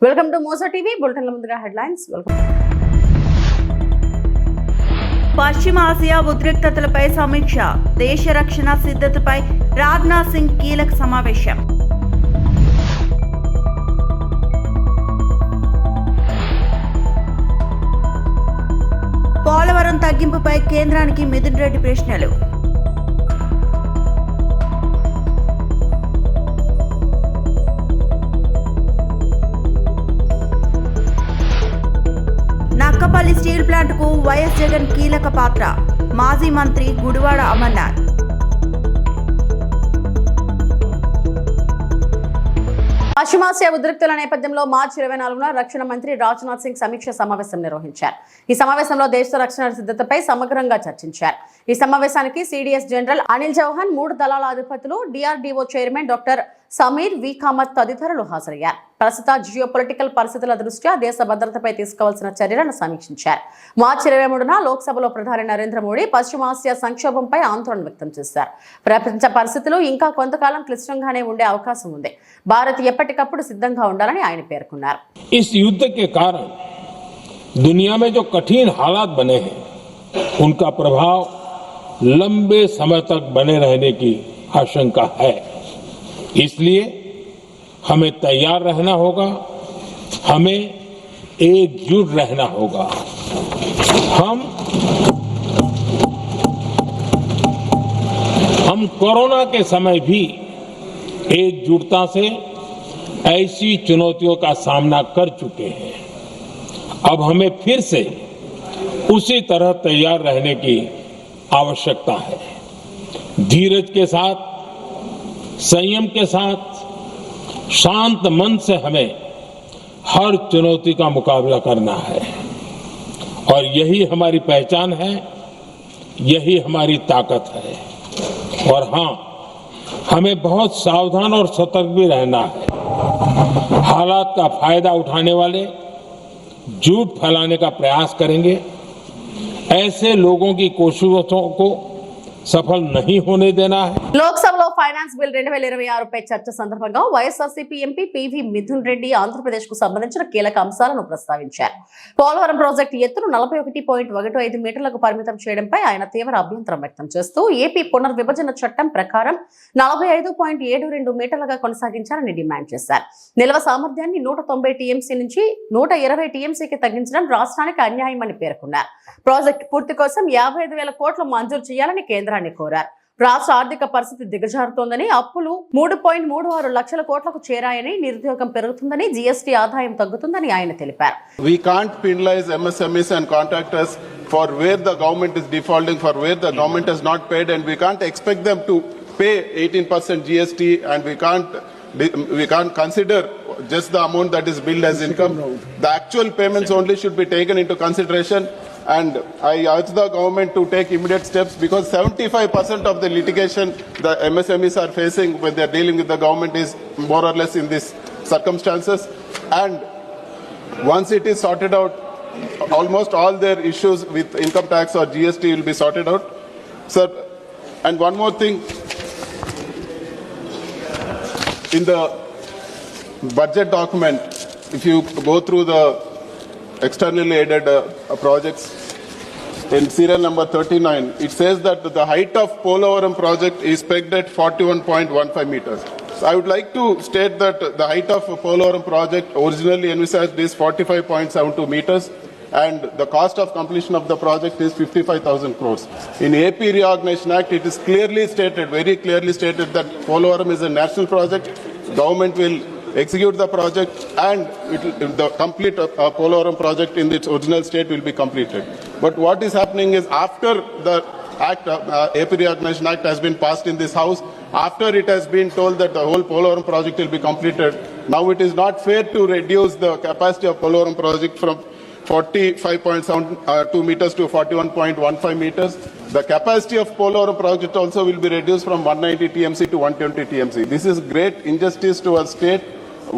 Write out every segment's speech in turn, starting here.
Welcome to Mosa TV బులెటిన్ల ముందుగా headlines. పశ్చిమ Asia ఉద్రిక్తతలపై సమీక్ష, దేశ రక్షణ సిద్ధతపై రాజ్నాథ్ సింగ్ కీలక సమావేశం. పోలవరం తగ్గింపుపై కేంద్రానికి మిథున్ రెడ్డి ప్రశ్నలు. నక్కపల్లి స్టీల్ ప్లాంట్ కు వైఎస్ జగన్ కీలక పాత్ర, మాజీ మంత్రి గుడివాడ అమర్నాథ్. పశ్చిమాసియా ఉద్రిక్తుల నేపథ్యంలో మార్చి 24న రక్షణ మంత్రి రాజ్నాథ్ సింగ్ సమీక్ష సమావేశం నిర్వహించారు. ఈ సమావేశంలో దేశ రక్షణ సిద్ధతపై సమగ్రంగా చర్చించారు. ఈ సమావేశానికి సిడిఎస్ జనరల్ అనిల్ చౌహాన్, 3 దళాల అధిపతులు, డిఆర్డీఓ చైర్మన్ డాక్టర్ సమీర్ వి కామత్ తదితరులు హాజరయ్యారు. ప్రస్తుత జియోపొలిటికల్ పరిస్థితుల దృష్ట్యా దేశ భద్రతపై తీసుకోవాల్సిన చర్యలను సమీక్షించారు. మార్చి 23న లోక్సభలో ప్రధాని నరేంద్ర మోడీ పశ్చిమాసియా సంక్షోభంపై ఆందోళన వ్యక్తం చేశారు. ప్రపంచ పరిస్థితులు ఇంకా కొంతకాలం క్లిష్టంగానే ఉండే అవకాశం ఉంది. భారత్ ఎప్పటికప్పుడు సిద్ధంగా ఉండాలని ఆయన పేర్కొన్నారు. इस युद्ध के कारण दुनिया में जो कठिन हालात बने हैं उनका प्रभाव लंबे समय तक बने रहने की आशंका है. इसलिए हमें तैयार रहना होगा, हमें एकजुट रहना होगा. हम कोरोना के समय भी एकजुटता से ऐसी चुनौतियों का सामना कर चुके हैं. अब हमें फिर से उसी तरह तैयार रहने की आवश्यकता है. धीरज के साथ, संयम के साथ, शांत मन से हमें हर चुनौती का मुकाबला करना है और यही हमारी पहचान है, यही हमारी ताकत है. और हाँ, हमें बहुत सावधान और सतर्क भी रहना है. हालात का फायदा उठाने वाले झूठ फैलाने का प्रयास करेंगे. ऐसे लोगों की कोशिशों को सफल नहीं होने देना है. లోక్సభలో ఫైనాన్స్ బిల్ 2026 పై చర్చ సందర్భంగా వైఎస్ఆర్సీపీ ఎంపీ పివి మిథున్ రెడ్డి ఆంధ్రప్రదేశ్ కు సంబంధించిన కీలక అంశాలను ప్రస్తావించారు. పోలవరం ప్రాజెక్టు ఎత్తును 41.15 మీటర్లకు పరిమితం చేయడంపై ఆయన తీవ్ర అభ్యంతరం వ్యక్తం చేస్తూ ఏపీ పునర్విభజన చట్టం ప్రకారం 45.72 మీటర్లుగా కొనసాగించాలని డిమాండ్ చేశారు. నిల్వ సామర్థ్యాన్ని 190 టీఎంసీ నుంచి 120 టీఎంసీకి తగ్గించడం రాష్ట్రానికి అన్యాయమని పేర్కొన్నారు. ప్రాజెక్టు పూర్తి కోసం 55,000 కోట్లు మంజూరు చేయాలని కేంద్రాన్ని కోరారు. రాష్ట్ర ఆర్థిక పరిస్థితి దిగజారుతోందని, అప్పులు 3.36 లక్షల కోట్లకు చేరాయని, నిరుద్యోగం పెరుగుతుందని, జీఎస్టీ ఆదాయం తగ్గుతుందని ఆయన తెలిపారు. We can't penalize MSMEs and contractors for where the government is defaulting, for where the government has not paid, and we can't expect them to pay 18% GST, and we can't consider just the amount that is billed as income. The actual payments only should be taken into consideration. And I urge the government to take immediate steps, because 75% of the litigation the MSMEs are facing when they are dealing with the government is more or less in these circumstances. And once it is sorted out, almost all their issues with income tax or GST will be sorted out. Sir, and one more thing, in the budget document, if you go through the externally aided projects, in serial number 39, it says that the height of Polavaram project is pegged at 41.15 meters. So I would like to state that the height of Polavaram project originally envisaged is 45.72 meters, and the cost of completion of the project is 55,000 crores. In AP Reorganization Act, it is clearly stated, very clearly stated, that Polavaram is a national project. Government will execute the project, and the complete Polavaram project in its original state will be completed. But what is happening is, after the Act, AP Reorganization Act has been passed in this House, after it has been told that the whole Polavaram project will be completed, now it is not fair to reduce the capacity of Polavaram project from 45.72 meters to 41.15 meters. The capacity of Polavaram project also will be reduced from 190 TMC to 120 TMC. This is great injustice to our state.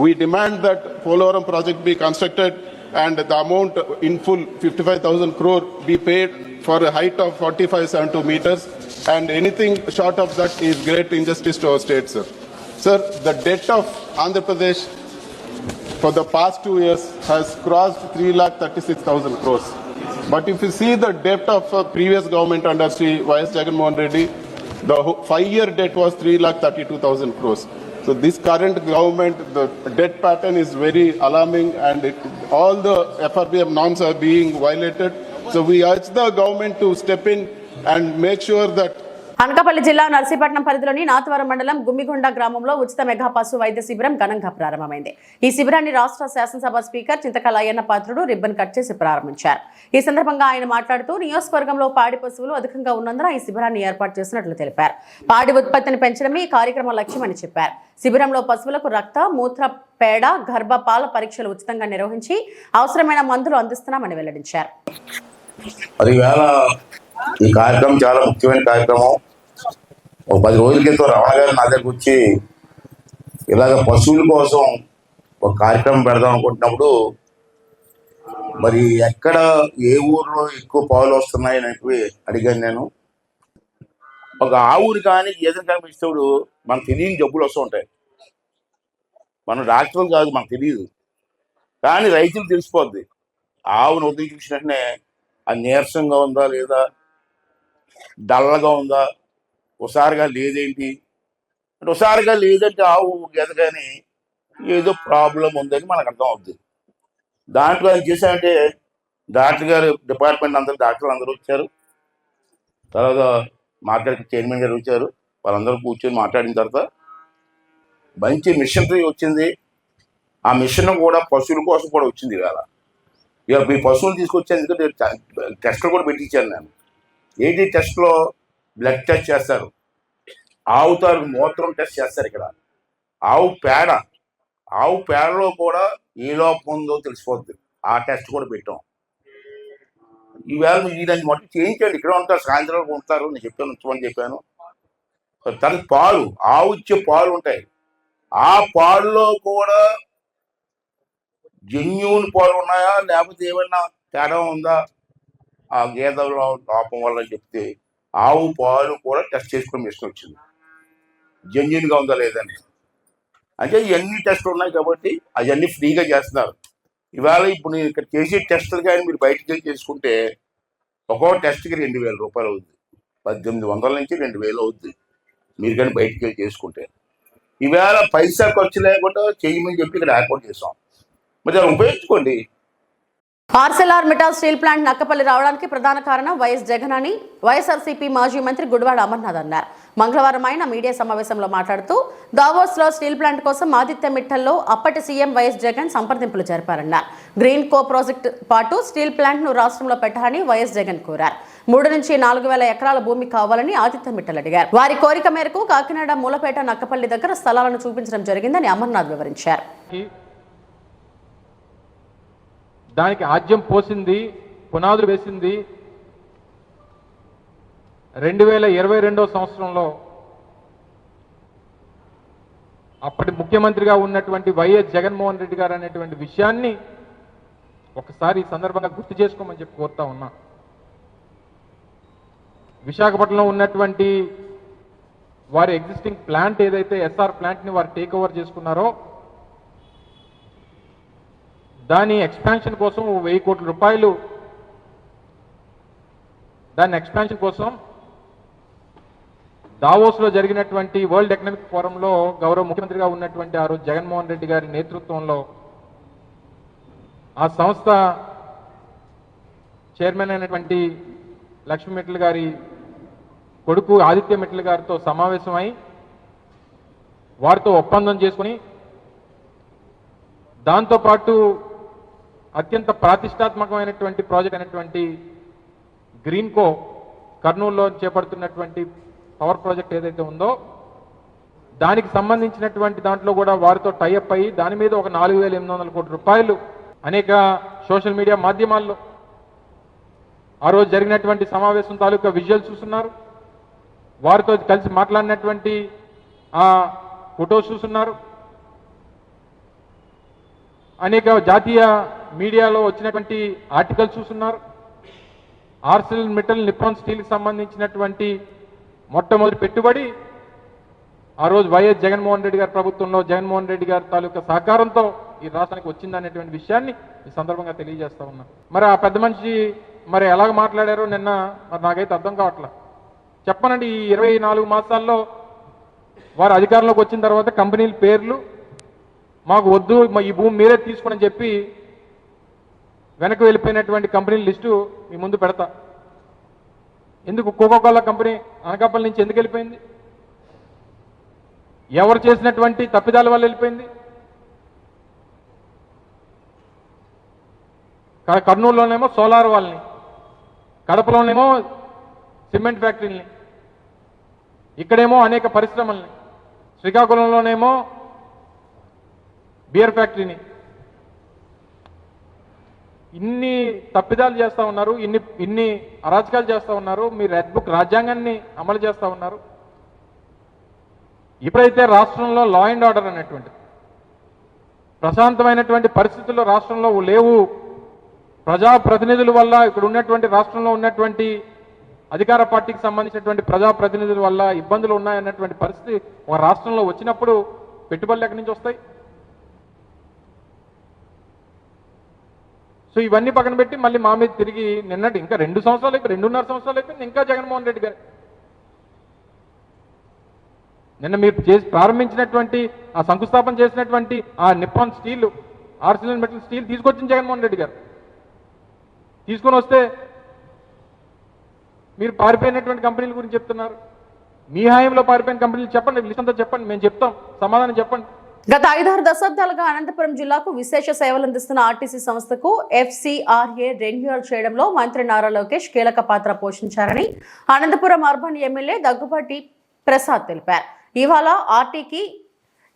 We demand that Polavaram project be constructed and the amount in full, 55,000 crore, be paid for a height of 45.72 meters, and anything short of that is great injustice to our state, sir. Sir, the debt of Andhra Pradesh for the past 2 years has crossed 3,36,000 crores. But if you see the debt of previous government under Sri Y.S. Jagannath Reddy, the 5-year debt was 3,32,000 crores. So this current government, the debt pattern is very alarming, and all the FRBM norms are being violated. So we urge the government to step in and make sure that Anakapalli జిల్లా నర్సీపట్నం పరిధిలోని నాతవరం మండలం గుమ్మిగొండ గ్రామంలో ఉచిత mega పశు వైద్య శిబిరం ఘనంగా ప్రారంభమైంది. ఈ శిబిరాన్ని రాష్ట్ర శాసనసభ స్పీకర్ చింతకాయల అయ్యన్న పాత్రుడు రిబ్బన్ కట్ చేసి ప్రారంభించారు. ఈ సందర్భంగా ఆయన మాట్లాడుతూ నియోజకవర్గంలో పాడి పశువులు అధికంగా ఉన్నందున ఈ శిబిరాన్ని ఏర్పాటు చేసినట్లు తెలిపారు. పాడి ఉత్పత్తిని పెంచడమే ఈ కార్యక్రమం లక్ష్యమని చెప్పారు. శిబిరంలో పశువులకు రక్త, మూత్ర, పేడ, గర్భపాల పరీక్షలు ఉచితంగా నిర్వహించి అవసరమైన మందులు అందిస్తున్నామని వెల్లడించారు. ఈ కార్యక్రమం చాలా ముఖ్యమైన కార్యక్రమం. ఒక 10 రోజుల క్రితం రమణ గారు నా దగ్గరకు వచ్చి ఇలాగ పశువుల కోసం ఒక కార్యక్రమం పెడదాం అనుకుంటున్నప్పుడు మరి ఎక్కడ ఏ ఊర్లో ఎక్కువ పాలు వస్తున్నాయని అడిగాను నేను. ఒక ఆవుని కానీ ఏదైనా కనిపిస్తేప్పుడు మనకు తెలియని జబ్బులు వస్తూ ఉంటాయి. మనం డాక్టర్లు కాదు, మనకు తెలియదు, కానీ రైతులు తెలిసిపోద్ది. ఆవును ఉదయం చూసిన వెంటనే అది నీరసంగా ఉందా లేదా, డల్లగా ఉందా, ఒకసారిగా లేదేంటి అంటే, ఒకసారిగా లేదంటే ఆవు ఎదగానే ఏదో ప్రాబ్లం ఉందని మనకు అర్థం అవుతుంది. దాంట్లో ఆయన చేశారంటే డాక్టర్ గారు డిపార్ట్మెంట్ డాక్టర్లు అందరూ వచ్చారు. తర్వాత మార్కెట్ చైర్మన్ గారు వచ్చారు. వాళ్ళందరూ కూర్చొని మాట్లాడిన తర్వాత మంచి మిషనరీ వచ్చింది. ఆ మిషన్ కూడా పశువుల కోసం కూడా వచ్చింది. ఇవాళ మీ పశువులు తీసుకొచ్చేందుకు టెస్టులు కూడా పెట్టించాను నేను. ఏంటి టెస్ట్లో బ్లడ్ టెస్ట్ చేస్తారు, ఆవు తాలూకు మూత్రం టెస్ట్ చేస్తారు. ఇక్కడ ఆవు పేడలో కూడా ఏ లోపం ఉందో తెలిసిపోద్ది. ఆ టెస్ట్ కూడా పెట్టాం. ఈవేళ ఇలాంటి మొత్తం చేయించండి. ఇక్కడ ఉంటారు, సాయంత్రం ఉంటారు. నేను చెప్పాను, ఉంచమని చెప్పాను. తనకి పాలు, ఆవు ఇచ్చే పాలు ఉంటాయి. ఆ పాలులో కూడా జెన్యూన్ పాలు ఉన్నాయా లేకపోతే ఏమైనా తేడా ఉందా ఆ గేదెలో లోపం వల్ల చెప్తే ఆవు పాలు కూడా టెస్ట్ చేసుకుని మిషన్ వచ్చింది, జెన్యూన్గా ఉందా లేదని. అంటే ఇవన్నీ టెస్టులు ఉన్నాయి కాబట్టి అవన్నీ ఫ్రీగా చేస్తున్నారు. ఇవాళ ఇప్పుడు నేను ఇక్కడ చేసే టెస్టులు కానీ మీరు బయటకు వెళ్ళి చేసుకుంటే ఒక్కో టెస్ట్కి 2,000 రూపాయలు అవుతుంది. 1,800 నుంచి 2,000 అవుతుంది మీరు కానీ బయటకు వెళ్ళి చేసుకుంటే. ఈవేళ పైసా ఖర్చు లేకుండా చేయమని చెప్పి ఇక్కడ ఏర్పాటు చేసాం. మరి దాన్ని ఉపయోగించుకోండి. ఆర్సెలార్ మిటాల్ స్టీల్ ప్లాంట్ నక్కపల్లి రావడానికి ప్రధాన కారణం వైఎస్ జగన్ అని వైఎస్ఆర్సీపీ మాజీ మంత్రి గుడివాడ అమర్నాథ్ అన్నారు. మంగళవారం ఆయన మీడియా సమావేశంలో మాట్లాడుతూ దావోస్ లో స్టీల్ ప్లాంట్ కోసం ఆదిత్య మిట్టల్లో అప్పటి సీఎం వైఎస్ జగన్ సంప్రదింపులు జరిపారన్నారు. గ్రీన్ కో ప్రాజెక్టు పాటు స్టీల్ ప్లాంట్ ను రాష్ట్రంలో పెట్టాలని వైఎస్ జగన్ కోరారు. 3 నుంచి 4,000 ఎకరాల భూమి కావాలని ఆదిత్య మిట్టల్ అడిగారు. వారి కోరిక మేరకు కాకినాడ మూలపేట నక్కపల్లి దగ్గర స్థలాలను చూపించడం జరిగిందని అమర్నాథ్ వివరించారు. దానికి ఆజ్యం పోసింది, పునాదులు వేసింది 2022వ సంవత్సరంలో అప్పటి ముఖ్యమంత్రిగా ఉన్నటువంటి వైఎస్ జగన్మోహన్ రెడ్డి గారు అనేటువంటి విషయాన్ని ఒకసారి ఈ సందర్భంగా గుర్తు చేసుకోమని చెప్పి కోరుతా ఉన్నా. విశాఖపట్నంలో ఉన్నటువంటి వారి ఎగ్జిస్టింగ్ ప్లాంట్ ఏదైతే ఎస్ఆర్ ప్లాంట్ని వారు టేక్ ఓవర్ చేసుకున్నారో దాని ఎక్స్పాన్షన్ కోసం 1,000 కోట్ల రూపాయలు, దాని ఎక్స్పాన్షన్ కోసం దావోస్లో జరిగినటువంటి వరల్డ్ ఎకనామిక్ ఫోరంలో గౌరవ ముఖ్యమంత్రిగా ఉన్నటువంటి ఆ రోజు జగన్మోహన్ రెడ్డి గారి నేతృత్వంలో ఆ సంస్థ చైర్మన్ అయినటువంటి లక్ష్మీ మిట్టల్ గారి కొడుకు ఆదిత్య మిట్టల్ గారితో సమావేశమై వారితో ఒప్పందం చేసుకుని దాంతోపాటు అత్యంత ప్రతిష్టాత్మకమైనటువంటి ప్రాజెక్ట్ అయినటువంటి గ్రీన్ కో కర్నూలులో చేపడుతున్నటువంటి పవర్ ప్రాజెక్ట్ ఏదైతే ఉందో దానికి సంబంధించినటువంటి దాంట్లో కూడా వారితో టైఅప్ అయ్యి దాని మీద ఒక 4,800 కోట్ల రూపాయలు అనేక సోషల్ మీడియా మాధ్యమాల్లో ఆ రోజు జరిగినటువంటి సమావేశం తాలూకా విజువల్స్ చూస్తున్నారు. వారితో కలిసి మాట్లాడినటువంటి ఆ ఫొటోస్ చూస్తున్నారు. అనేక జాతీయ మీడియాలో వచ్చినటువంటి ఆర్టికల్స్ చూస్తున్నారు. ఆర్సెల్ మిట్టల్ నిప్పాన్ స్టీల్కి సంబంధించినటువంటి మొట్టమొదటి పెట్టుబడి ఆ రోజు వైఎస్ జగన్మోహన్ రెడ్డి గారి ప్రభుత్వంలో జగన్మోహన్ రెడ్డి గారి తాలూకా సహకారంతో ఈ రాష్ట్రానికి వచ్చిందనేటువంటి విషయాన్ని ఈ సందర్భంగా తెలియజేస్తా ఉన్నా. మరి ఆ పెద్ద మనిషి మరి ఎలాగ మాట్లాడారో నిన్న మరి నాకైతే అర్థం కావట్లా. చెప్పనండి, ఈ 24 మాసాల్లో వారు అధికారంలోకి వచ్చిన తర్వాత కంపెనీల పేర్లు మాకు వద్దు, ఈ భూమి మీరే తీసుకోని చెప్పి వెనక్కి వెళ్ళిపోయినటువంటి కంపెనీల లిస్టు మీ ముందు పెడతా. ఎందుకు కోకోకోలా కంపెనీ అనకాపల్లి నుంచి ఎందుకు వెళ్ళిపోయింది? ఎవరు చేసినటువంటి తప్పిదాల వల్ల వెళ్ళిపోయింది? కర్నూలులోనేమో సోలార్ వాళ్ళని, కడపలోనేమో సిమెంట్ ఫ్యాక్టరీని, ఇక్కడేమో అనేక పరిశ్రమల్ని, శ్రీకాకుళంలోనేమో బియర్ ఫ్యాక్టరీని. ఇన్ని తప్పిదాలు చేస్తూ ఉన్నారు, ఇన్ని అరాచకాలు చేస్తూ ఉన్నారు. మీ రెడ్ బుక్ రాజ్యాంగాన్ని అమలు చేస్తూ ఉన్నారు. ఎప్పుడైతే రాష్ట్రంలో లా అండ్ ఆర్డర్ అనేటువంటి ప్రశాంతమైనటువంటి పరిస్థితుల్లో రాష్ట్రంలో లేవు, ప్రజాప్రతినిధుల వల్ల ఇక్కడ ఉన్నటువంటి రాష్ట్రంలో ఉన్నటువంటి అధికార పార్టీకి సంబంధించినటువంటి ప్రజాప్రతినిధుల వల్ల ఇబ్బందులు ఉన్నాయన్నటువంటి పరిస్థితి ఒక రాష్ట్రంలో వచ్చినప్పుడు పెట్టుబడులు ఎక్కడి నుంచి వస్తాయి? సో ఇవన్నీ పక్కన పెట్టి మళ్ళీ మా మీద తిరిగి నిన్నటి ఇంకా 2 సంవత్సరాలు అయిపోయి 2.5 సంవత్సరాలు అయిపోయింది, ఇంకా జగన్మోహన్ రెడ్డి గారు నిన్న మీరు ప్రారంభించినటువంటి ఆ శంకుస్థాపన చేసినటువంటి ఆ Nippon steel, Arcelor metal steel తీసుకొచ్చింది జగన్మోహన్ రెడ్డి గారు. తీసుకొని వస్తే మీరు పారిపోయినటువంటి కంపెనీల గురించి చెప్తున్నారు. మీ హాయంలో పారిపోయిన కంపెనీలు చెప్పండి, లిస్ట్ అంతా చెప్పండి, మేము చెప్తాం, సమాధానం చెప్పండి. గత 5-6 దశాబ్దాలుగా అనంతపురం జిల్లాకు విశేష సేవలు అందిస్తున్న ఆర్టీసీ సంస్థకు FCRA రెన్యువల్ చేయడంలో మంత్రి నారా లోకేష్ కీలక పాత్ర పోషించారని అనంతపురం అర్బన్ ఎమ్మెల్యే దగ్గుబాటి ప్రసాద్ తెలిపారు. ఇవాళ ఆర్టీకి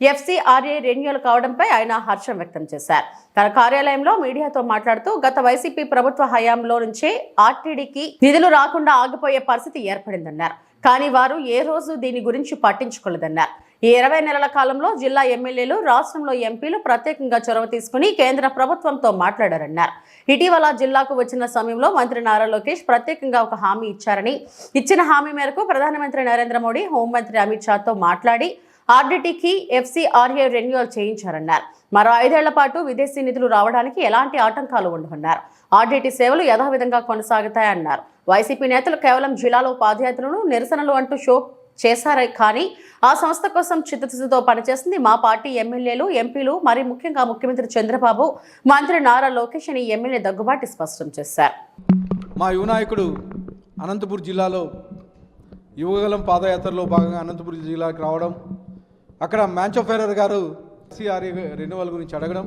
FCRA రెన్యువల్ కావడంపై ఆయన హర్షం వ్యక్తం చేశారు. తన కార్యాలయంలో మీడియాతో మాట్లాడుతూ గత వైసీపీ ప్రభుత్వ హయాంలో నుంచే ఆర్టీడీకి నిధులు రాకుండా ఆగిపోయే పరిస్థితి ఏర్పడిందన్నారు. కానీ వారు ఏ రోజు దీని గురించి పట్టించుకోలేదన్నారు. ఈ 20 నెలల కాలంలో జిల్లా ఎమ్మెల్యేలు, రాష్ట్రంలో ఎంపీలు ప్రత్యేకంగా చొరవ తీసుకుని కేంద్ర ప్రభుత్వంతో మాట్లాడారన్నారు. ఇటీవల జిల్లాకు వచ్చిన సమయంలో మంత్రి నారా లోకేష్ ప్రత్యేకంగా ఒక హామీ ఇచ్చారని, ఇచ్చిన హామీ మేరకు ప్రధానమంత్రి నరేంద్ర మోడీ, హోంమంత్రి అమిత్ షాతో మాట్లాడి ఆర్డీటీకి FCRA రెన్యువల్ చేయించారన్నారు. మరో 5 ఏళ్ల పాటు విదేశీ నిధులు రావడానికి ఎలాంటి ఆటంకాలు ఉండవన్నారు. ఆర్డీటీ సేవలు యథావిధంగా కొనసాగుతాయన్నారు. వైసీపీ నేతలు కేవలం జిల్లాలో పాదయాత్రలను, నిరసనలు అంటూ షో చేశారే కానీ ఆ సంస్థ కోసం చిత్తశుద్ధితో పనిచేస్తుంది మా పార్టీ ఎమ్మెల్యేలు, ఎంపీలు, మరి ముఖ్యంగా ముఖ్యమంత్రి చంద్రబాబు, మంత్రి నారా లోకేష్ అని ఎమ్మెల్యే దగ్గుబాటి స్పష్టం చేశారు. మా యువ నాయకుడు అనంతపురం జిల్లాలో యువగలం పాదయాత్రలో భాగంగా అనంతపురం జిల్లాకి రావడం, అక్కడ మ్యాంచోఫెరర్ గారు FCRA రెన్యువల్ గురించి అడగడం,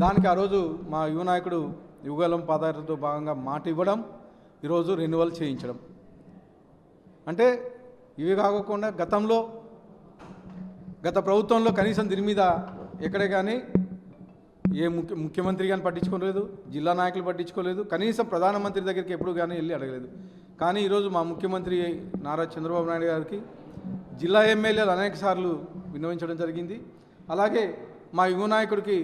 దానికి ఆ రోజు మా యువ నాయకుడు యువగలం పాదయాత్రతో భాగంగా మాట ఇవ్వడం, ఈరోజు రెన్యువల్ చేయించడం. అంటే ఇవి కాకుండా గత ప్రభుత్వంలో కనీసం దీని మీద ఎక్కడే కానీ ఏ ముఖ్యమంత్రి కానీ పట్టించుకోలేదు, జిల్లా నాయకులు పట్టించుకోలేదు, కనీసం ప్రధానమంత్రి దగ్గరికి ఎప్పుడు కానీ వెళ్ళి అడగలేదు. కానీ ఈరోజు మా ముఖ్యమంత్రి నారా చంద్రబాబు నాయుడు గారికి జిల్లా ఎమ్మెల్యేలు అనేక సార్లు విన్నవించడం జరిగింది. అలాగే మా యువ నాయకుడికి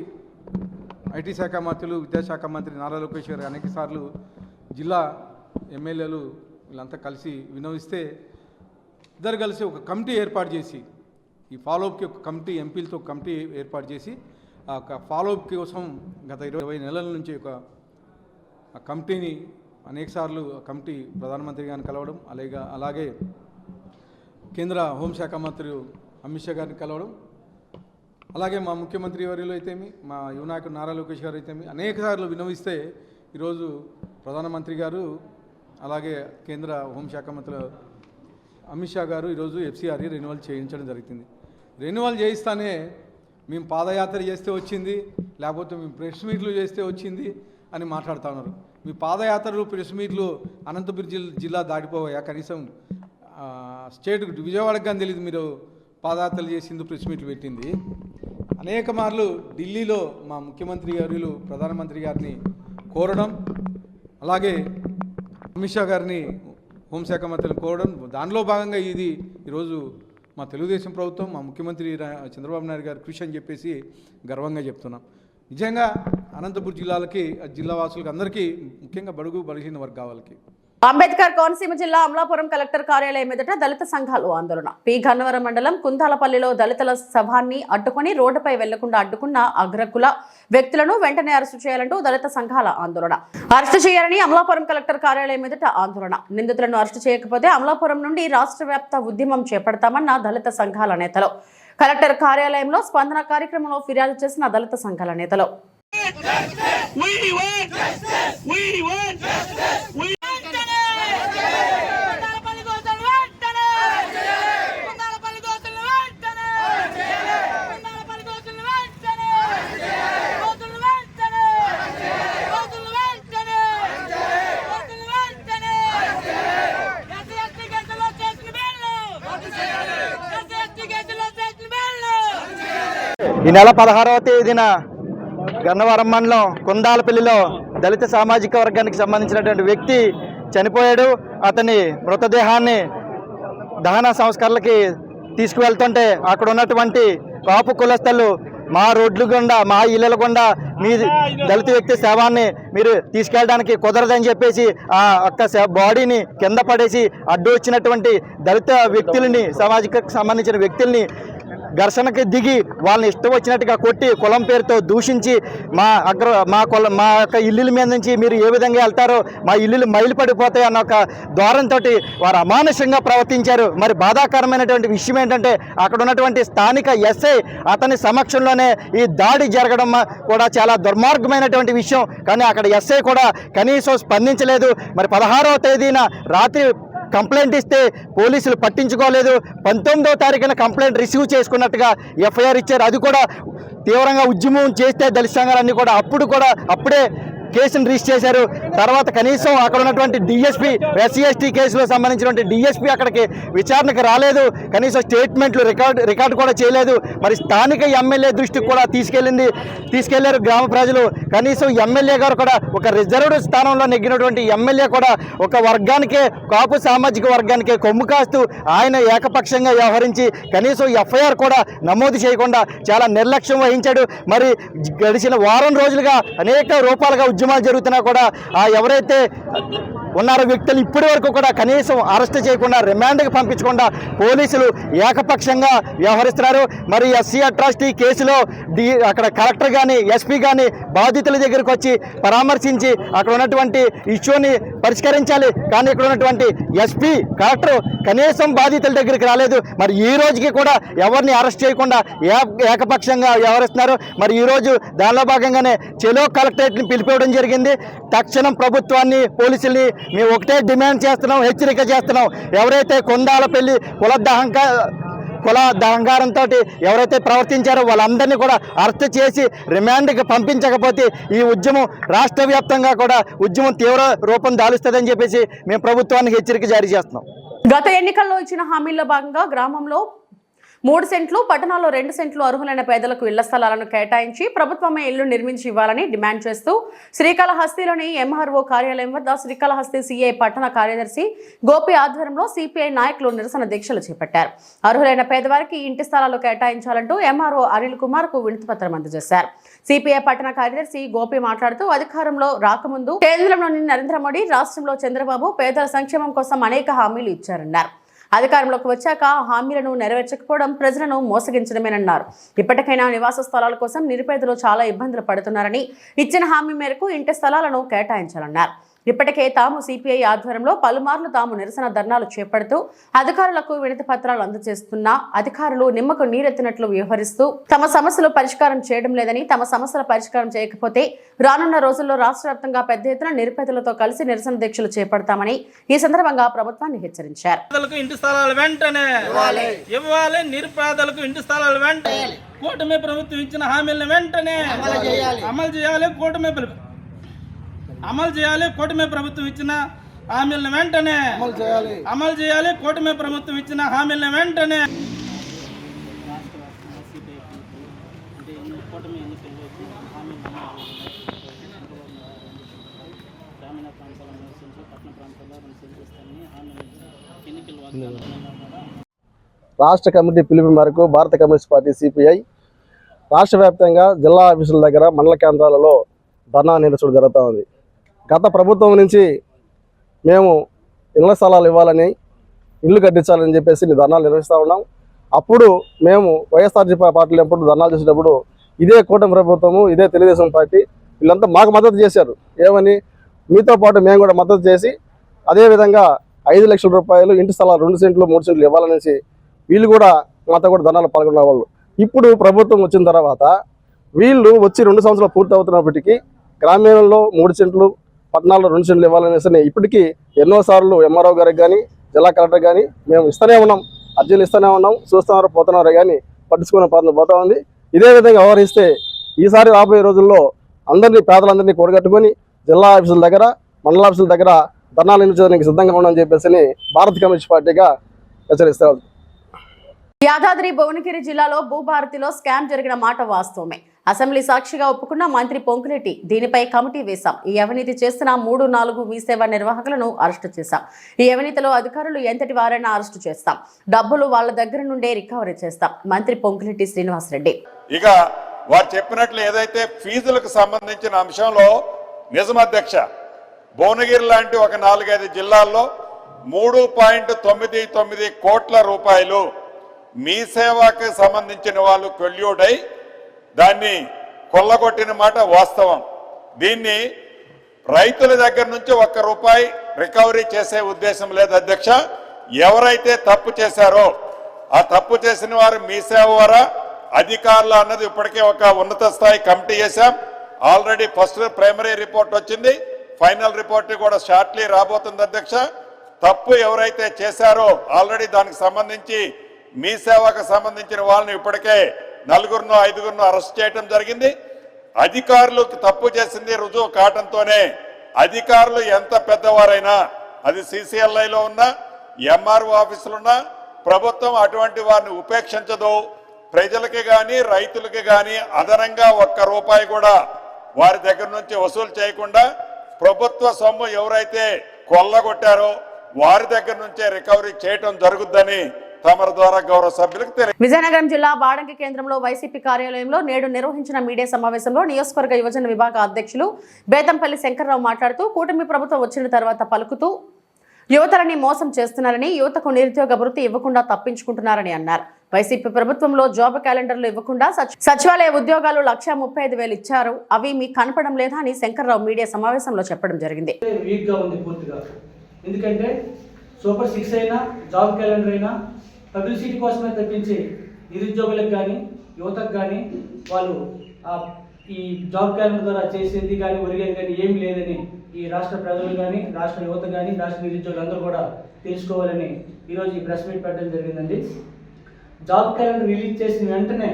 ఐటీ శాఖ మంత్రులు, విద్యాశాఖ మంత్రి నారా లోకేష్ గారు అనేక సార్లు జిల్లా ఎమ్మెల్యేలు వీళ్ళంతా కలిసి విన్నవిస్తే ఇద్దరు కలిసి ఒక కమిటీ ఏర్పాటు చేసి, ఈ ఫాలోఅప్కి ఒక కమిటీ, ఎంపీలతో కమిటీ ఏర్పాటు చేసి ఆ ఫాలోఅప్ కోసం గత 20 నెలల నుంచి ఒక కమిటీని అనేకసార్లు కమిటీ ప్రధానమంత్రి గారిని కలవడం, అలాగే కేంద్ర హోంశాఖ మంత్రి అమిత్ షా గారిని కలవడం, అలాగే మా ముఖ్యమంత్రి వర్యులు అయితేమి, మా యువ నాయకుడు నారా లోకేష్ గారు అయితేమి అనేకసార్లు విన్నవిస్తే ఈరోజు ప్రధానమంత్రి గారు, అలాగే కేంద్ర హోంశాఖ మంత్రి అమిత్ షా గారు ఈరోజు FCRA రెన్యువల్ చేయించడం జరుగుతుంది. రెన్యువల్ చేయిస్తానే మేము పాదయాత్ర చేస్తే వచ్చింది, లేకపోతే మేము ప్రెస్ మీట్లు చేస్తే వచ్చింది అని మాట్లాడుతూ ఉన్నారు. మీ పాదయాత్రలు, ప్రెస్ మీట్లు అనంతపురం జిల్లా దాటిపోయా? కనీసం స్టేట్ విజయవాడకు కానీ తెలియదు మీరు పాదయాత్రలు చేసింది, ప్రెస్ మీట్లు పెట్టింది. అనేక మార్లు ఢిల్లీలో మా ముఖ్యమంత్రి గారు ప్రధానమంత్రి గారిని కోరడం, అలాగే అమిత్ షా గారిని హోంశాఖ మంత్రిని కోరడం, దానిలో భాగంగా ఇది ఈరోజు మా తెలుగుదేశం ప్రభుత్వం, మా ముఖ్యమంత్రి చంద్రబాబు నాయుడు గారు కృషి అని చెప్పేసి గర్వంగా చెప్తున్నాం. నిజంగా అనంతపురం జిల్లాలకి, జిల్లా వాసులకి అందరికీ, ముఖ్యంగా బడుగు బలహీన వర్గాలకి అంబేద్కర్ కోనసీమ జిల్లా అమలాపురం కలెక్టర్ కార్యాలయం ఎదుట దళిత సంఘాలు ఆందోళన. పి గన్నవరం మండలం కుంతాలపల్లిలో దళితుల శవాన్ని అడ్డుకుని రోడ్డుపై వెళ్లకుండా అడ్డుకున్న అగ్రకుల వ్యక్తులను వెంటనే అరెస్టు చేయాలంటూ దళిత సంఘాల ఆందోళన. అరెస్టు చేయాలని అమలాపురం కలెక్టర్ కార్యాలయం ఎదుట ఆందోళన. నిందితులను అరెస్టు చేయకపోతే అమలాపురం నుండి రాష్ట్ర వ్యాప్త ఉద్యమం చేపడతామన్న దళిత సంఘాల నేతలు. కలెక్టర్ కార్యాలయంలో స్పందన కార్యక్రమంలో ఫిర్యాదు చేసిన దళిత సంఘాల నేతలు. ఈ నెల 16వ తేదీన గన్నవరం మండలం కుందాలపల్లిలో దళిత సామాజిక వర్గానికి సంబంధించినటువంటి వ్యక్తి చనిపోయాడు. అతని మృతదేహాన్ని దహన సంస్కరణలకి తీసుకువెళ్తుంటే అక్కడ ఉన్నటువంటి కాపు కులస్థలు మా రోడ్లు గుండా మా ఇళ్ళల గుండా మీ దళిత వ్యక్తి శవాన్ని మీరు తీసుకెళ్ళడానికి కుదరదని చెప్పేసి ఆ ఒక్క బాడీని కింద పడేసి అడ్డు వచ్చినటువంటి దళిత వ్యక్తులని సామాజిక సంబంధించిన వ్యక్తుల్ని ఘర్షణకి దిగి వాళ్ళని ఇష్టం వచ్చినట్టుగా కొట్టి కులం పేరుతో దూషించి మా యొక్క ఇల్లుల మీద నుంచి మీరు ఏ విధంగా వెళ్తారో మా ఇల్లులు మైలు పడిపోతాయి అన్న ఒక ద్వారంతో వారు అమానుషంగా ప్రవర్తించారు. మరి బాధాకరమైనటువంటి విషయం ఏంటంటే అక్కడ ఉన్నటువంటి స్థానిక ఎస్ఐ అతని సమక్షంలోనే ఈ దాడి జరగడం కూడా చాలా దుర్మార్గమైనటువంటి విషయం. కానీ అక్కడ ఎస్ఐ కూడా కనీసం స్పందించలేదు. మరి 16వ తేదీన రాత్రి కంప్లైంట్ ఇస్తే పోలీసులు పట్టించుకోలేదు. 19వ తారీఖున కంప్లైంట్ రిసీవ్ చేసుకున్నట్టుగా ఎఫ్ఐఆర్ ఇచ్చారు. అది కూడా తీవ్రంగా ఉద్యమం చేస్తే దళిత సంఘాలన్నీ కూడా అప్పుడే కేసును రిజిస్టర్ చేశారు. తర్వాత కనీసం అక్కడ ఉన్నటువంటి డిఎస్పీ SC/ST కేసులో సంబంధించినటువంటి డిఎస్పీ అక్కడికి విచారణకు రాలేదు. కనీసం స్టేట్మెంట్లు రికార్డు కూడా చేయలేదు. మరి స్థానిక ఎమ్మెల్యే దృష్టికి కూడా తీసుకెళ్లారు గ్రామ ప్రజలు. కనీసం ఎమ్మెల్యే గారు కూడా ఒక రిజర్వ్డ్ స్థానంలో నెగ్గినటువంటి ఎమ్మెల్యే కూడా ఒక వర్గానికే కాపు సామాజిక వర్గానికే కొమ్ము కాస్తూ ఆయన ఏకపక్షంగా వ్యవహరించి కనీసం ఎఫ్ఐఆర్ కూడా నమోదు చేయకుండా చాలా నిర్లక్ష్యం వహించాడు. మరి గడిచిన వారం రోజులుగా అనేక రూపాలుగా ఉద్యమాలు జరుగుతున్నా కూడా ఎవరైతే ఉన్నారో వ్యక్తులు ఇప్పటి వరకు కూడా కనీసం అరెస్ట్ చేయకుండా రిమాండ్కి పంపించకుండా పోలీసులు ఏకపక్షంగా వ్యవహరిస్తున్నారు. మరి SC అట్రాసిటీ కేసులో అక్కడ కలెక్టర్ కానీ ఎస్పీ కానీ బాధితుల దగ్గరికి వచ్చి పరామర్శించి అక్కడ ఉన్నటువంటి ఇష్యూని పరిష్కరించాలి. కానీ ఇక్కడ ఉన్నటువంటి ఎస్పీ కలెక్టర్ కనీసం బాధితుల దగ్గరికి రాలేదు. మరి ఈ రోజుకి కూడా ఎవరిని అరెస్ట్ చేయకుండా ఏకపక్షంగా వ్యవహరిస్తున్నారు. మరి ఈరోజు దానిలో భాగంగానే చెలో కలెక్టరేట్ని పిలిపివ్వడం జరిగింది. తక్షణం ప్రభుత్వాన్ని పోలీసుల్ని మేము ఒకటే డిమాండ్ చేస్తున్నాం, హెచ్చరిక చేస్తున్నాం. ఎవరైతే కుందాలపల్లి కుల అహంకారంతో ఎవరైతే ప్రవర్తించారో వాళ్ళందరినీ కూడా అరెస్ట్ చేసి రిమాండ్కి పంపించకపోతే ఈ ఉద్యమం రాష్ట్ర వ్యాప్తంగా కూడా ఉద్యమం తీవ్ర రూపం దాలుస్తుందని చెప్పేసి మేము ప్రభుత్వానికి హెచ్చరిక జారీ చేస్తున్నాం. గత ఎన్నికల్లో ఇచ్చిన హామీల్లో భాగంగా గ్రామంలో 3 సెంట్లు, పట్టణాల్లో 2 సెంట్లు అర్హులైన పేదలకు ఇళ్ల స్థలాలను కేటాయించి ప్రభుత్వమే ఇళ్లు నిర్మించి ఇవ్వాలని డిమాండ్ చేస్తూ శ్రీకాళహస్తిలోని MRO కార్యాలయం వద్ద శ్రీకాళహస్తి CI పట్టణ కార్యదర్శి గోపి ఆధ్వర్యంలో CPI నాయకులు నిరసన దీక్షలు చేపట్టారు. అర్హులైన పేదవారికి ఇంటి స్థలాలు కేటాయించాలంటూ MRO అనిల్ కుమార్ కు వినతిపత్రం అందజేశారు. CPI పట్టణ కార్యదర్శి గోపి మాట్లాడుతూ అధికారంలో రాకముందు కేంద్రంలోని నరేంద్ర మోడీ, రాష్ట్రంలో చంద్రబాబు పేదల సంక్షేమం కోసం అనేక హామీలు ఇచ్చారన్నారు. అధికారంలోకి వచ్చాక హామీలను నెరవేర్చకపోవడం ప్రజలను మోసగించడమేనన్నారు. ఇప్పటికైనా నివాస స్థలాల కోసం నిరుపేదలు చాలా ఇబ్బందులు పడుతున్నారని, ఇచ్చిన హామీ మేరకు ఇంటి స్థలాలను కేటాయించాలన్నారు. ఇప్పటికే తాము CPI ఆధ్వర్యంలో పలుమార్లు తాము నిరసన ధర్నాలు చేపడుతూ అధికారులకు వినతి పత్రాలు అందజేస్తున్నా అధికారులు నిమ్మకు నీరెత్తినట్లు వ్యవహరిస్తూ తమ సమస్యలు పరిష్కారం చేయడం లేదని, తమ సమస్యల పరిష్కారం చేయకపోతే రానున్న రోజుల్లో రాష్ట్ర వ్యాప్తంగా పెద్ద ఎత్తున నిరుపేదలతో కలిసి నిరసన దీక్షలు చేపడతామని ఈ సందర్భంగా ప్రభుత్వాన్ని హెచ్చరించారు. కూటమి ప్రభుత్వం ఇచ్చిన హామీలను వెంటనే అమలు చేయాలి. కూటమి ప్రభుత్వం ఇచ్చిన హామీలను వెంటనే అమలు చేయాలి. కూటమి ప్రభుత్వం ఇచ్చిన హామీలను వెంటనే రాష్ట్ర కమిటీ పిలుపు మేరకు భారత కమ్యూనిస్ట్ పార్టీ CPI రాష్ట్ర వ్యాప్తంగా జిల్లా ఆఫీసుల దగ్గర మండల కేంద్రాలలో ధర్నా నిరసన జరుగుతూ ఉంది. గత ప్రభుత్వం నుంచి మేము ఇళ్ల స్థలాలు ఇవ్వాలని, ఇల్లు కట్టించాలని చెప్పేసి ధర్నాలు నిర్వహిస్తూ ఉన్నాం. అప్పుడు మేము వైఎస్ఆర్సీపీ పార్టీలు ఎప్పుడు ధర్నాలు చేసేటప్పుడు ఇదే కూటమి ప్రభుత్వము, ఇదే తెలుగుదేశం పార్టీ వీళ్ళంతా మాకు మద్దతు చేశారు. ఏమని, మీతో పాటు మేము కూడా మద్దతు చేసి అదేవిధంగా 5 లక్షల రూపాయలు ఇంటి స్థలాలు 2 సెంట్లు 3 సెంట్లు ఇవ్వాలనేసి వీళ్ళు కూడా మాతో కూడా ధర్నాలు పాల్గొన్న వాళ్ళు. ఇప్పుడు ప్రభుత్వం వచ్చిన తర్వాత వీళ్ళు వచ్చి 2 సంవత్సరాలు పూర్తి అవుతున్నప్పటికీ గ్రామీణంలో 3 సెంట్లు, పట్టణాల్లో 2 సెంట్లు ఇవ్వాలనేసి ఇప్పటికీ ఎన్నోసార్లు ఎంఆర్ఓ గారికి కానీ జిల్లా కలెక్టర్ కానీ మేము ఇస్తూనే ఉన్నాం, అర్జీలు ఇస్తూనే ఉన్నాం, చూస్తున్నారు పోతున్నారు కానీ పట్టించుకునే పాలన పోతా ఉంది. ఇదే విధంగా వ్యవహరిస్తే ఈసారి రాబోయే రోజుల్లో అందరినీ పేదలందరినీ కూడగట్టుకొని జిల్లా ఆఫీసుల దగ్గర, మండల ఆఫీసుల దగ్గర ధర్నాలు నిర్వహించడానికి సిద్ధంగా ఉన్నామని చెప్పేసి భారత కమ్యూనిస్ట్ పార్టీగా హెచ్చరిస్తారు. యాదాద్రి భువనగిరి జిల్లాలో భూభారతిలో స్కామ్ జరిగిన మాట వాస్తవమే. అసెంబ్లీ సాక్షిగా ఒప్పుకున్న మంత్రి పొంగులేటి దీనిపై కమిటీ వేశాం. ఈ అవినీతి చేస్తున్న 3-4 మీ సేవా నిర్వాహకులను అరెస్టు చేశాం. ఈ అవినీతిలో అధికారులు ఎంతటి వారైనా అరెస్టు చేస్తాం. డబ్బులు వాళ్ళ దగ్గర నుండే రికవరీ చేస్తాం. మంత్రి పొంగులేటి శ్రీనివాసరెడ్డి. ఇక వారు చెప్పినట్లు ఏదైతే ఫీజులకు సంబంధించిన అంశంలో నిజం అధ్యక్ష, భువనగిరి లాంటి ఒక 4-5 జిల్లాల్లో 3.99 కోట్ల రూపాయలు మీ సేవకు సంబంధించిన వాళ్ళు కొల్యూడై దాన్ని కొల్లగొట్టిన మాట వాస్తవం. దీన్ని రైతుల దగ్గర నుంచి 1 రూపాయి రికవరీ చేసే ఉద్దేశం లేదు అధ్యక్ష. ఎవరైతే తప్పు చేశారో ఆ తప్పు చేసిన వారు మీ సేవ వారా అధికారులు అన్నది ఇప్పటికే ఒక ఉన్నత స్థాయి కమిటీ చేశాం. ఆల్రెడీ ఫస్ట్ ప్రైమరీ రిపోర్ట్ వచ్చింది, ఫైనల్ రిపోర్ట్ కూడా షార్ట్లీ రాబోతుంది అధ్యక్ష. తప్పు ఎవరైతే చేశారో ఆల్రెడీ దానికి సంబంధించి మీ సేవకు సంబంధించిన వాళ్ళని ఇప్పటికే 4-5 అరెస్ట్ చేయడం జరిగింది. అధికారులకు తప్పు చేసింది రుజువు కావడంతోనే అధికారులు ఎంత పెద్దవారైనా, అది CCLIలో ఉన్నా MRO ఆఫీసులున్నా ప్రభుత్వం అటువంటి వారిని ఉపేక్షించదు. ప్రజలకి కానీ రైతులకి కానీ అదనంగా 1 రూపాయి కూడా వారి దగ్గర నుంచి వసూలు చేయకుండా ప్రభుత్వ సొమ్ము ఎవరైతే కొల్లగొట్టారో వారి దగ్గర నుంచే రికవరీ చేయడం జరుగుద్దని తమరి ద్వారా గౌరవ సభ్యులకు తెలియదు. విజయనగరం జిల్లా బాడంగి కేంద్రంలో వైసీపీ కార్యాలయంలో నేడు నిర్వహించిన మీడియా సమావేశంలో నియోజకవర్గ యువజన విభాగ అధ్యక్షులు బేతంపల్లి శంకర్రావు మాట్లాడుతూ కూటమి ప్రభుత్వం వచ్చిన తర్వాత పలుకుతూ యువతలని మోసం చేస్తున్నారని, యువతకు నిరుద్యోగ వృత్తి ఇవ్వకుండా తప్పించుకుంటున్నారని అన్నారు. వైసీపీ ప్రభుత్వంలో జాబ్ క్యాలెండర్లు ఇవ్వకుండా సచివాలయ ఉద్యోగాలు 1,35,000 ఇచ్చారు, అవి మీకు కనపడం లేదా అని శంకర్రావు మీడియా సమావేశంలో చెప్పడం జరిగింది. ఎందుకంటే సూపర్ 6 అయినా జాబ్ క్యాలెండర్ అయినా పబ్లిసిటీ కోసమే తప్పించి నిరుద్యోగులకు కానీ యువతకు కానీ వాళ్ళు ఈ జాబ్ క్యాలెండర్ ద్వారా చేసేది కానీ ఒరిగేది కానీ ఏమి లేదని ఈ రాష్ట్ర ప్రజలు కానీ రాష్ట్ర యువత కానీ రాష్ట్ర నిరుద్యోగులు అందరూ కూడా తెలుసుకోవాలని ఈరోజు ఈ ప్రెస్ మీట్ పెట్టడం జరిగిందండి. జాబ్ క్యాలెండర్ రిలీజ్ చేసిన వెంటనే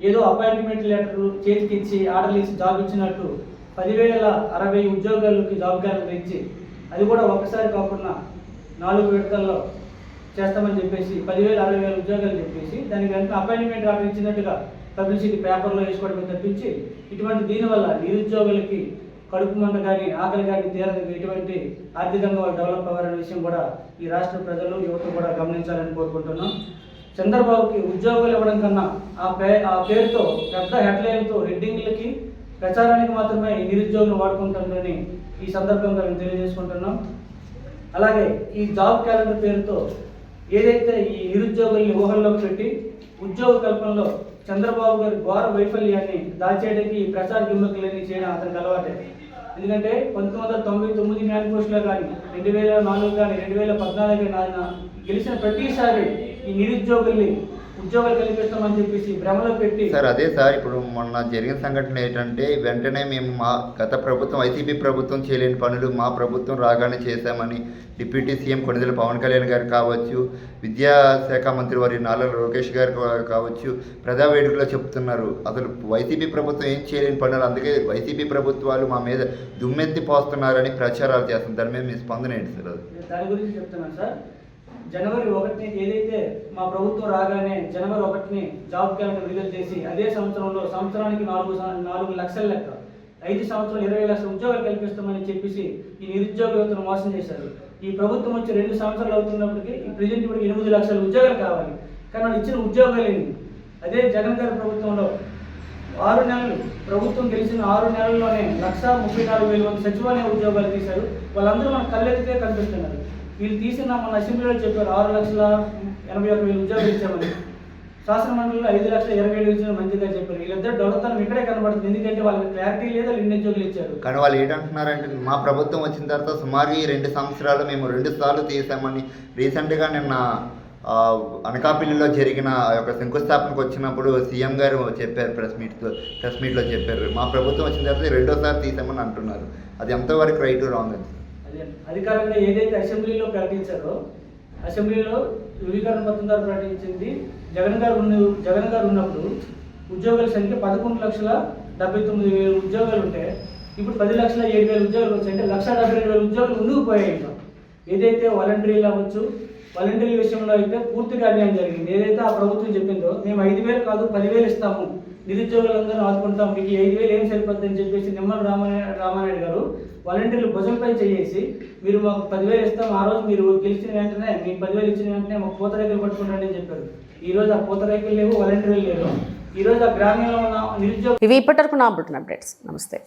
ఏదో అపాయింట్మెంట్ లెటర్ చేతికి ఇచ్చి ఆర్డర్లు ఇచ్చి జాబ్ ఇచ్చినట్టు 10,060 ఉద్యోగాలకి జాబ్ క్యాలెండర్ ఇచ్చి అది కూడా ఒకసారి కాకుండా 4 విడతల్లో చేస్తామని చెప్పేసి 10,060 ఉద్యోగాలు చెప్పేసి దానికి వెంటనే అపాయింట్మెంట్ ఆర్డర్ ఇచ్చినట్టుగా పబ్లిసిటీ పేపర్లో వేసుకోవడం తప్పించి ఇటువంటి దీనివల్ల నిరుద్యోగులకి కడుపు మంట కానీ ఆకలి కానీ తీరదు, ఎటువంటి ఆర్థికంగా వాళ్ళు డెవలప్ అవ్వాలనే విషయం కూడా ఈ రాష్ట్ర ప్రజలు యువత కూడా గమనించాలని కోరుకుంటున్నాం. చంద్రబాబుకి ఉద్యోగాలు ఇవ్వడం కన్నా ఆ పేరుతో పెద్ద హెడ్లైన్తో హెడ్డింగ్లకి ప్రచారానికి మాత్రమే ఈ నిరుద్యోగులు వాడుకుంటుందని ఈ సందర్భంగా మేము తెలియజేసుకుంటున్నాం. అలాగే ఈ జాబ్ క్యాలెండర్ పేరుతో ఏదైతే ఈ నిరుద్యోగుల్ని ఊహల్లోకి పెట్టి ఉద్యోగ కల్పనలో చంద్రబాబు గారి ఘోర వైఫల్యాన్ని దాచేయడానికి ఈ ప్రచార గిమ్మకులన్నీ చేయడం అతనికి అలవాటే. ఎందుకంటే 1999 మేనిఫెస్టోలో కానీ 2004 కానీ 2014 కానీ ఆయన గెలిచిన ప్రతిసారి ఈ నిరుద్యోగుల్ని ఉద్యోగాలు కల్పిస్తామని చెప్పేసి భ్రమలో పెట్టి సార్ అదే సార్ ఇప్పుడు మొన్న జరిగిన సంఘటన ఏంటంటే వెంటనే మేము మా గత ప్రభుత్వం వైసీపీ ప్రభుత్వం చేయలేని పనులు మా ప్రభుత్వం రాగానే చేశామని డిప్యూటీ సీఎం కొణిదెల పవన్ కళ్యాణ్ గారు కావచ్చు, విద్యాశాఖ మంత్రి వారి నారా లోకేష్ గారు కావచ్చు ప్రజా వేడుకలో చెప్తున్నారు. అసలు వైసీపీ ప్రభుత్వం ఏం చేయలేని పనులు, అందుకే వైసీపీ ప్రభుత్వాలు మా మీద దుమ్మెత్తి పోస్తున్నారని ప్రచారాలు చేస్తున్నారు. దాని మీద మీ స్పందన ఏంటి సార్? దాని గురించి చెప్తున్నాను సార్. జనవరి 1 ఏదైతే మా ప్రభుత్వం రాగానే జనవరి 1 జాబ్ క్యాలెండర్ విడుదల చేసి అదే సంవత్సరంలో సంవత్సరానికి 4 లక్షల లెక్క 5 సంవత్సరాలు 20 లక్షల ఉద్యోగాలు కల్పిస్తామని చెప్పేసి ఈ నిరుద్యోగ యువతను మోసం చేశారు. ఈ ప్రభుత్వం వచ్చి 2 సంవత్సరాలు అవుతున్నప్పటికీ ఈ ప్రజెంట్ ఇప్పటికి 8 లక్షల ఉద్యోగాలు కావాలి, కానీ వాళ్ళు ఇచ్చిన ఉద్యోగాలు ఏంటి? అదే జగన్ గారి ప్రభుత్వంలో 6 నెలలు ప్రభుత్వం గెలిచిన 6 నెలల్లోనే 1,34,000 మంది సచివాలయ ఉద్యోగాలు తీశారు. వాళ్ళందరూ మన కళ్ళెత్తితే కనిపిస్తున్నారు. వీళ్ళు తీసిన మన అసెంబ్లీలో చెప్పారు 6,81,000 ఉద్యోగాలు ఇచ్చామని. శాసన మండలిలో 5,27,000 ఇచ్చిన మంచిగా చెప్పారు. వీళ్ళిద్దరు దొంగతనం ఇక్కడే కనబడుతుంది. ఎందుకంటే వాళ్ళకి క్లారిటీ లేదు, వాళ్ళు ఎన్ని ఉద్యోగులు ఇచ్చారు. కానీ వాళ్ళు ఏంటంటున్నారంటే మా ప్రభుత్వం వచ్చిన తర్వాత సుమారు ఈ 2 సంవత్సరాలు మేము 2 సార్లు తీసామని. రీసెంట్గా నిన్న అనకాపల్లిలో జరిగిన ఒక శంకుస్థాపనకు వచ్చినప్పుడు సీఎం గారు చెప్పారు, ప్రెస్ మీట్లో చెప్పారు, మా ప్రభుత్వం వచ్చిన తర్వాత 2వ సారి తీసామని అంటున్నారు. అది ఎంతవరకు రైట్ రాంగ్ అని? అదే అధికారంగా ఏదైతే అసెంబ్లీలో ప్రకటించారో, అసెంబ్లీలో ధృవీకరణ పత్రం ద్వారా ప్రకటించింది జగన్ గారు ఉన్నప్పుడు ఉద్యోగుల సంఖ్య 11,79,000 ఉద్యోగాలు ఉంటే ఇప్పుడు 10,07,000 ఉద్యోగాలు వచ్చాయి. అంటే 1,72,000 ఉద్యోగాలు ముందుకు పోయాయి. ఏదైతే వాలంటీర్లు అవ్వచ్చు, వాలంటీర్ల విషయంలో అయితే పూర్తిగా అన్యాయం జరిగింది. ఏదైతే ఆ ప్రభుత్వం చెప్పిందో మేము 5,000 కాదు 10,000 ఇస్తాము, నిరుద్యోగులందరూ ఆదుకుంటాం, మీకు 5,000 ఏం సరిపోద్ది అని చెప్పేసి నిమ్మల రామానాయుడు గారు వాలంటీర్లు భుజంపై చేసి మీరు మాకు 10,000 ఇస్తాం, ఆ రోజు మీరు గెలిచిన వెంటనే మీకు 10,000 ఇచ్చిన వెంటనే మాకు పూతరేకులు పట్టుకుంటారని చెప్పారు. ఈ రోజు ఆ పూతరేకులు లేవు, వాలంటీర్లు లేవు. ఈ రోజు ఆ గ్రామీణంలో ఉన్న నిరుద్యోగ ఇవి ఇప్పటివరకు నా బులెటిన్ అప్డేట్స్. నమస్తే.